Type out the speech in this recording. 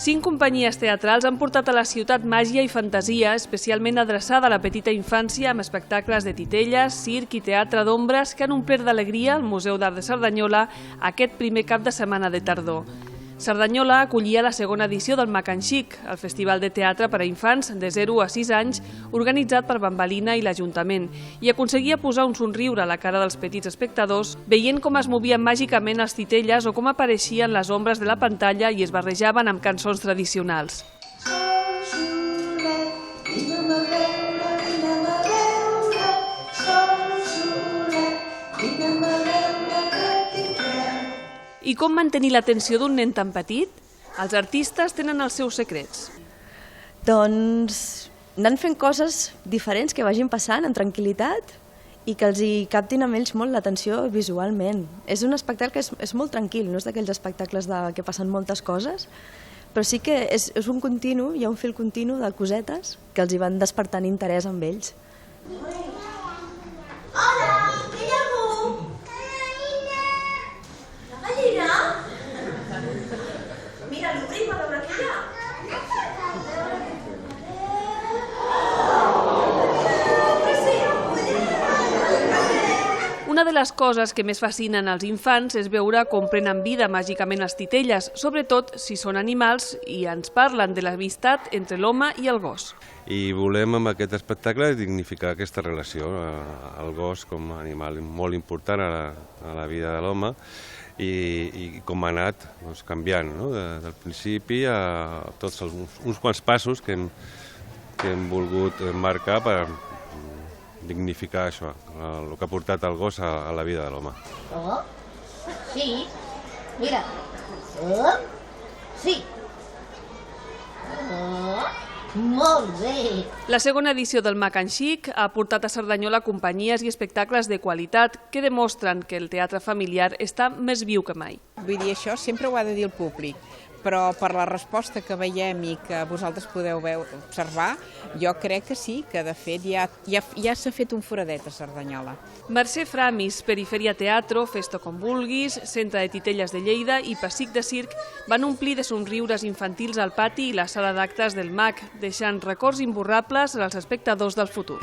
5 companyies teatrals han portat a la ciutat màgia i fantasia, especialment adreçada a la petita infància, amb espectacles de titelles, circ i teatre d'ombres que han omplert d'alegria el Museu d'Art de Cerdanyola aquest primer cap de setmana de tardor. Cerdanyola acollia la segona edició del Mac and Chic, el festival de teatre per a infants de 0 a 6 anys, organitzat per Bambalina i l'Ajuntament, i aconseguia posar un somriure a la cara dels petits espectadors, veient com es movien màgicament els titelles o com apareixien les ombres de la pantalla i es barrejaven amb cançons tradicionals. I com mantenir l'atenció d'un nen tan petit? Els artistes tenen els seus secrets. Doncs anant fent coses diferents que vagin passant en tranquil·litat i que els hi captin amb ells molt l'atenció visualment. És un espectacle que és molt tranquil, no és d'aquells espectacles que passen moltes coses, però sí que és un continu, hi ha un fil continu de cosetes que els hi van despertant interès amb ells. Hola, hi ha algú? La gallina? Mira, l'obrim a veure què hi ha. Una de les coses que més fascinen als infants és veure com prenen vida màgicament els titelles, sobretot si són animals i ens parlen de l'amistat entre l'home i el gos. I volem amb aquest espectacle dignificar aquesta relació, el gos com a animal molt important a la vida de l'home i com ha anat canviant del principi a tots uns quants passos que hem volgut marcar per dignificar això, el que ha portat el gos a la vida de l'home. Oh, sí, mira. Oh, sí. Oh, molt bé. La segona edició del Mac and Chic ha portat a Cerdanyola companyies i espectacles de qualitat que demostren que el teatre familiar està més viu que mai. Vull dir, això sempre ho ha de dir el públic, però per la resposta que veiem i que vosaltres podeu observar, jo crec que sí, que de fet ja s'ha fet un foradet a Cerdanyola. Mercè Framis, Periferia Teatro, Fes-t'ho com vulguis, Centre de Titelles de Lleida i Pessic de Circ van omplir de somriures infantils al pati i la sala d'actes del MAC, deixant records imborrables als espectadors del futur.